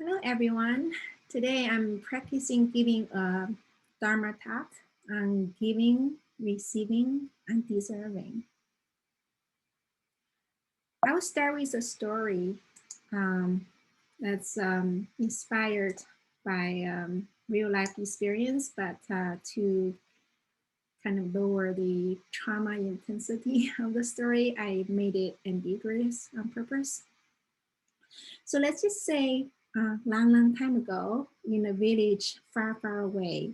Hello, everyone. Today I'm practicing giving a Dharma talk on giving, receiving, and deserving. I will start with a story that's inspired by real life experience, but to kind of lower the trauma intensity of the story, I made it ambiguous on purpose. So let's just say long time ago in a village far away,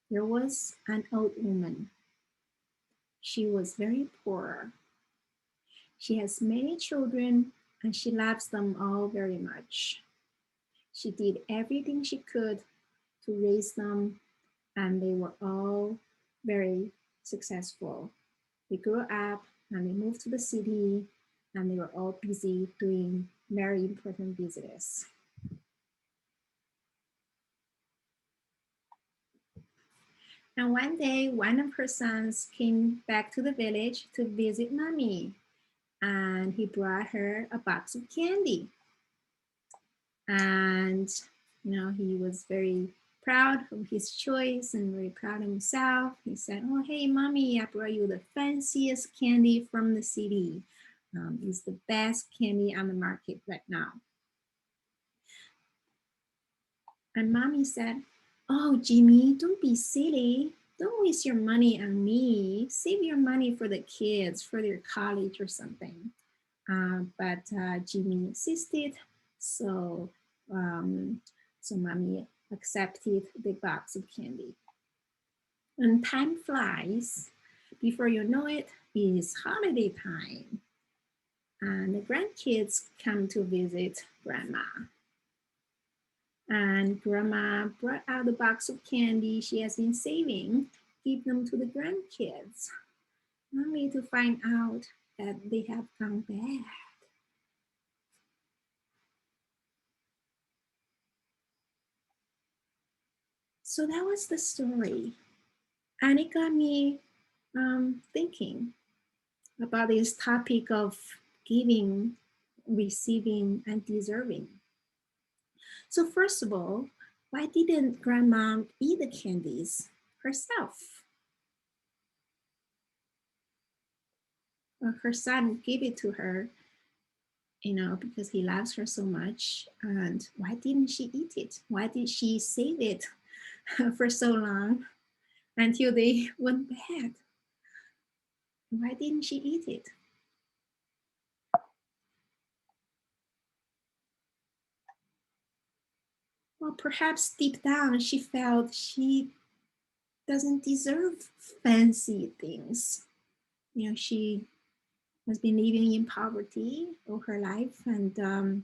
there was an old woman. She was very poor. She has many children and she loves them all very much. She did everything she could to raise them, and they were all very successful. They grew up and they moved to the city, and they were all busy doing very important business. And one day, one of her sons came back to the village to visit mommy, and he brought her a box of candy. And he was very proud of his choice and very proud of himself. He said, "Oh, hey, mommy, I brought you the fanciest candy from the city. It's the best candy on the market right now." And mommy said, "Oh, Jimmy, don't be silly. Don't waste your money on me. Save your money for the kids, for their college or something." But Jimmy insisted, so so mommy accepted the box of candy. And time flies. Before you know it, it's holiday time. And the grandkids come to visit grandma. And grandma brought out the box of candy she has been saving, give them to the grandkids, only to find out that they have gone bad. So that was the story. And it got me thinking about this topic of giving, receiving, and deserving. So first of all, why didn't grandma eat the candies herself? Her son gave it to her, because he loves her so much. And why didn't she eat it? Why did she save it for so long until they went bad? Why didn't she eat it? Well, perhaps deep down she felt she doesn't deserve fancy things. She has been living in poverty all her life, and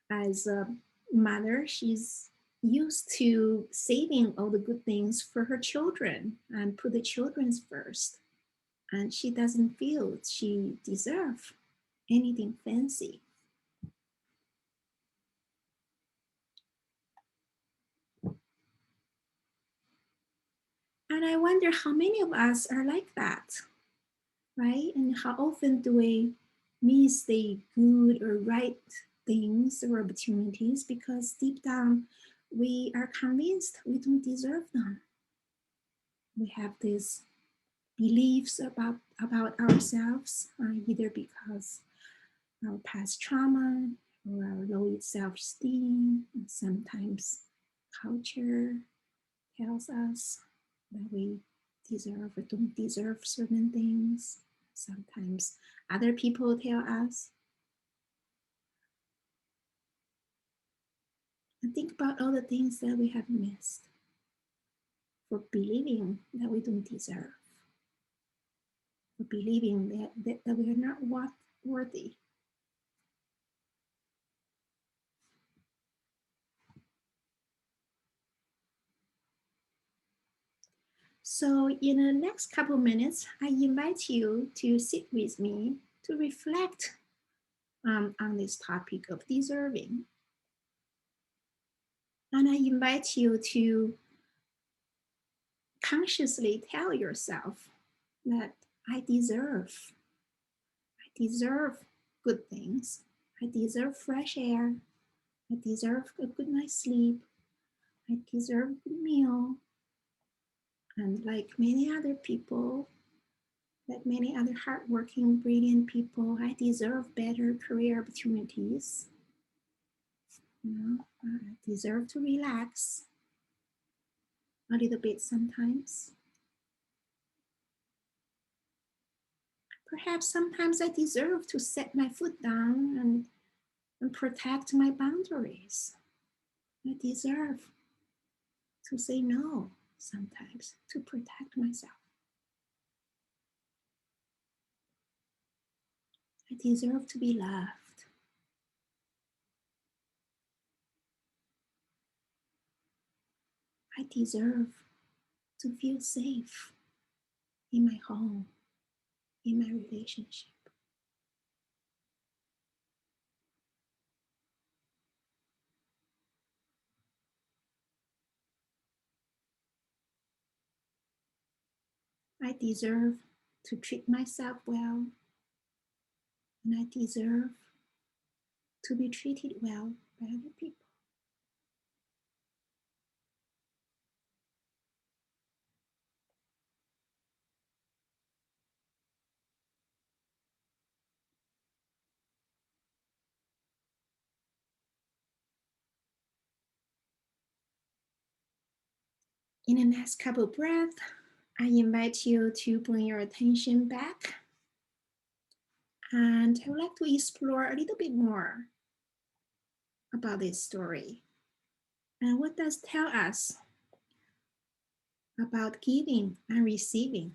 as a mother, she's used to saving all the good things for her children and put the children's first. And she doesn't feel she deserves anything fancy. And I wonder how many of us are like that, right? And how often do we miss the good or right things or opportunities because deep down we are convinced we don't deserve them. We have these beliefs about ourselves, either because our past trauma or our low self-esteem, and sometimes culture tells us that we deserve or don't deserve certain things. Sometimes other people tell us. And think about all the things that we have missed for believing that we don't deserve, for believing that we are not worthy. So in the next couple of minutes, I invite you to sit with me to reflect on this topic of deserving. And I invite you to consciously tell yourself that I deserve good things. I deserve fresh air. I deserve a good night's sleep. I deserve a good meal. And like many other people, like many other hardworking, brilliant people, I deserve better career opportunities. You know, I deserve to relax a little bit sometimes. Perhaps sometimes I deserve to set my foot down and protect my boundaries. I deserve to say no sometimes to protect myself. I deserve to be loved. I deserve to feel safe in my home, in my relationship. I deserve to treat myself well, and I deserve to be treated well by other people. In the next couple of breaths, I invite you to bring your attention back, and I would like to explore a little bit more about this story and what does tell us about giving and receiving.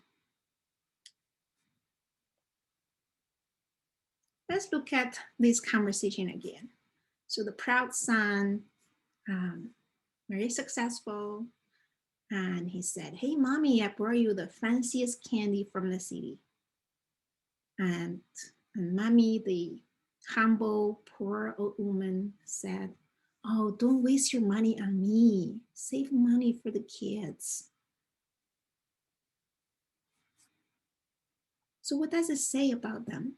Let's look at this conversation again. So the proud son, very successful, and he said, "Hey, mommy, I brought you the fanciest candy from the city." And, and mommy, the humble, poor old woman, said, "Oh, don't waste your money on me. Save money for the kids." So what does it say about them?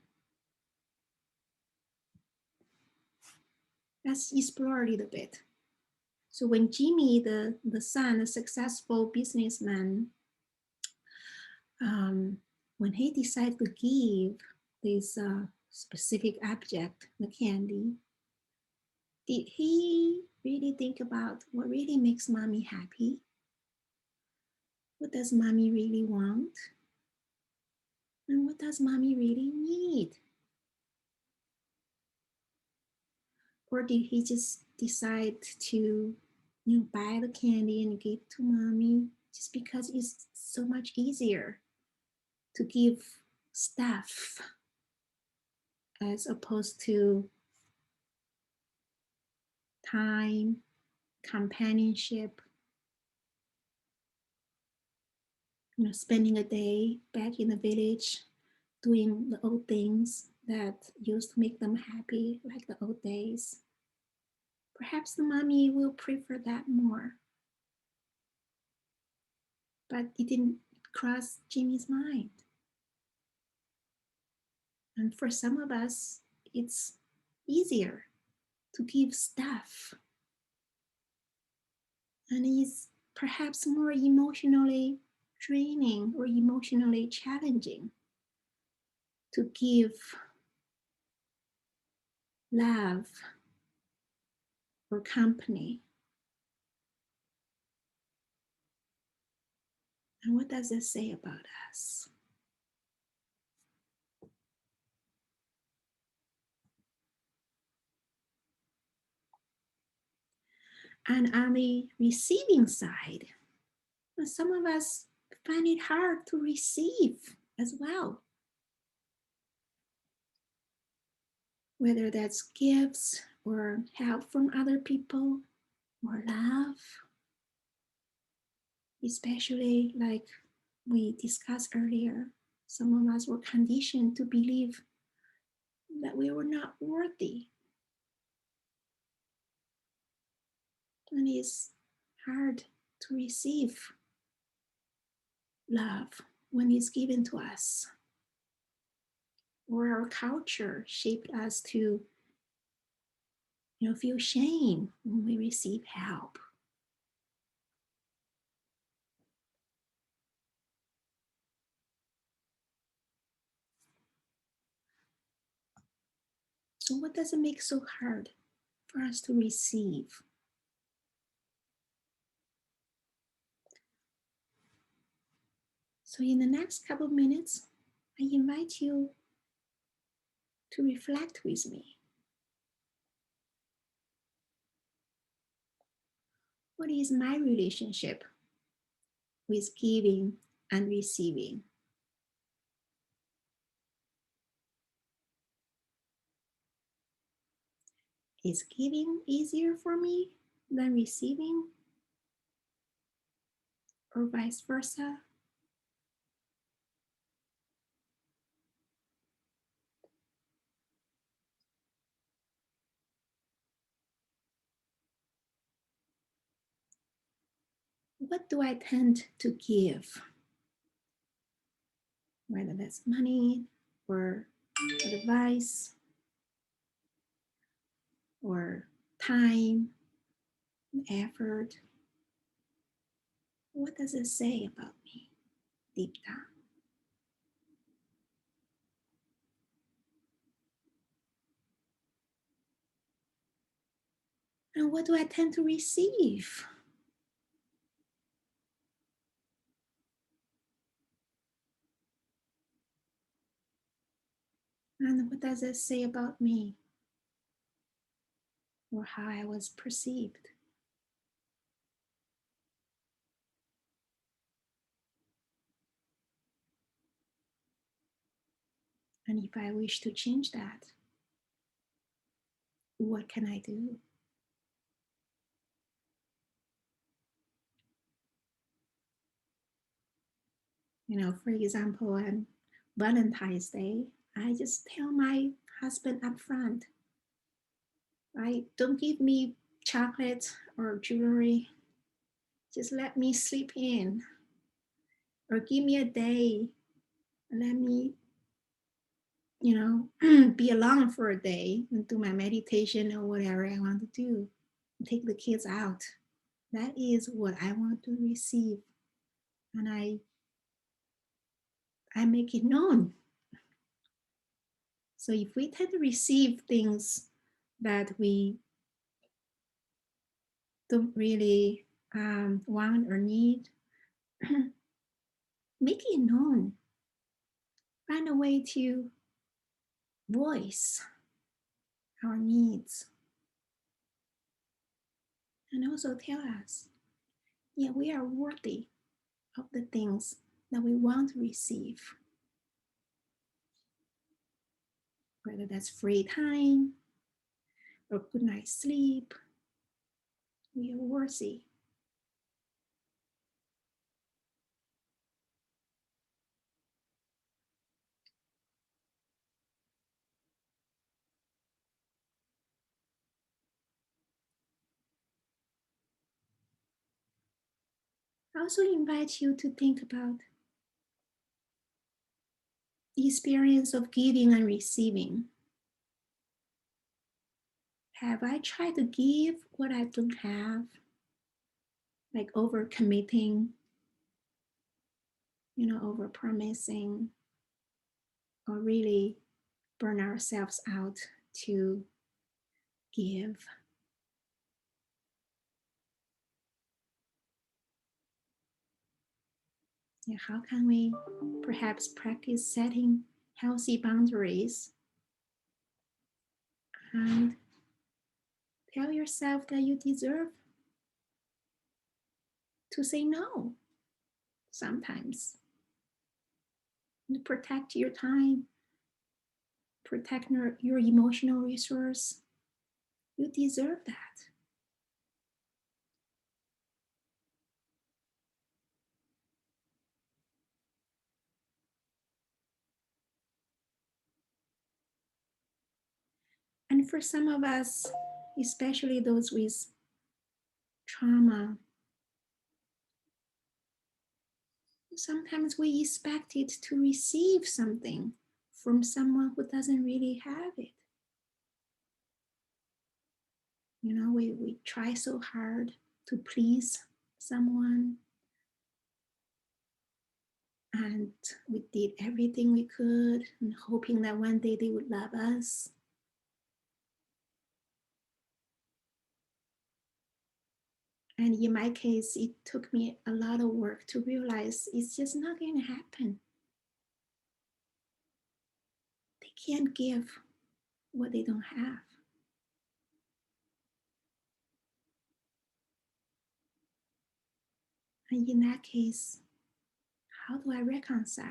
Let's explore a little bit. So when Jimmy, the son, the successful businessman, when he decided to give this specific object, the candy, did he really think about what really makes mommy happy? What does mommy really want? And what does mommy really need? Or did he just decide to, buy the candy and give to mommy just because it's so much easier to give stuff as opposed to time, companionship, spending a day back in the village doing the old things that used to make them happy, like the old days. Perhaps the mommy will prefer that more. But it didn't cross Jimmy's mind. And for some of us, it's easier to give stuff. And it's perhaps more emotionally draining or emotionally challenging to give love or company. And what does that say about us? And on the receiving side, some of us find it hard to receive as well. Whether that's gifts or help from other people or love, especially like we discussed earlier, some of us were conditioned to believe that we were not worthy. And it's hard to receive love when it's given to us. Or our culture shaped us to, feel shame when we receive help. So what does it make so hard for us to receive? So in the next couple of minutes, I invite you to reflect with me. What is my relationship with giving and receiving? Is giving easier for me than receiving, or vice versa? What do I tend to give? Whether that's money or advice or time, effort. What does it say about me deep down? And what do I tend to receive? And what does it say about me or how I was perceived? And if I wish to change that, what can I do? For example, on Valentine's Day, I just tell my husband up front, right? Don't give me chocolate or jewelry. Just let me sleep in, or give me a day and let me, be alone for a day and do my meditation or whatever I want to do. Take the kids out. That is what I want to receive. And I make it known. So if we tend to receive things that we don't really want or need, make it known. Find a way to voice our needs. And also tell us, yeah, we are worthy of the things that we want to receive. Whether that's free time or good night's sleep, we are worthy. I also invite you to think about the experience of giving and receiving. Have I tried to give what I don't have? Like over committing, over promising, or really burn ourselves out to give? Yeah, how can we perhaps practice setting healthy boundaries and tell yourself that you deserve to say no sometimes? And protect your time, protect your emotional resource. You deserve that. And for some of us, especially those with trauma, sometimes we expect it to receive something from someone who doesn't really have it. We try so hard to please someone, and we did everything we could and hoping that one day they would love us. And in my case, it took me a lot of work to realize it's just not going to happen. They can't give what they don't have. And in that case, how do I reconcile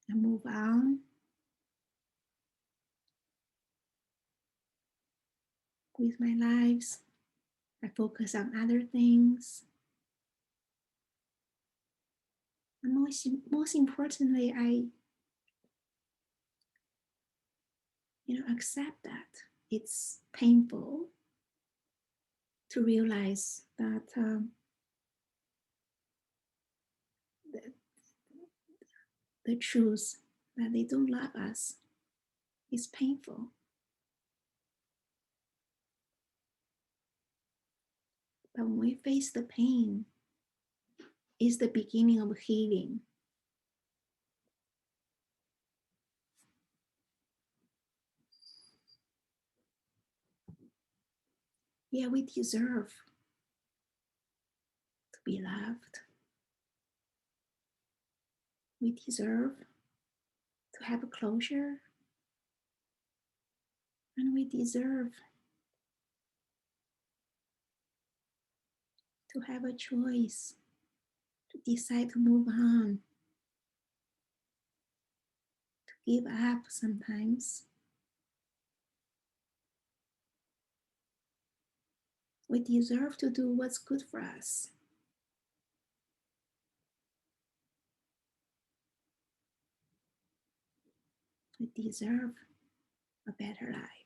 and move on with my lives? I focus on other things. And most importantly, I accept that it's painful to realize that the, the truth that they don't love us is painful. But when we face the pain, it's the beginning of healing. Yeah, we deserve to be loved. We deserve to have a closure. And we deserve to have a choice, to decide to move on, to give up sometimes. We deserve to do what's good for us. We deserve a better life.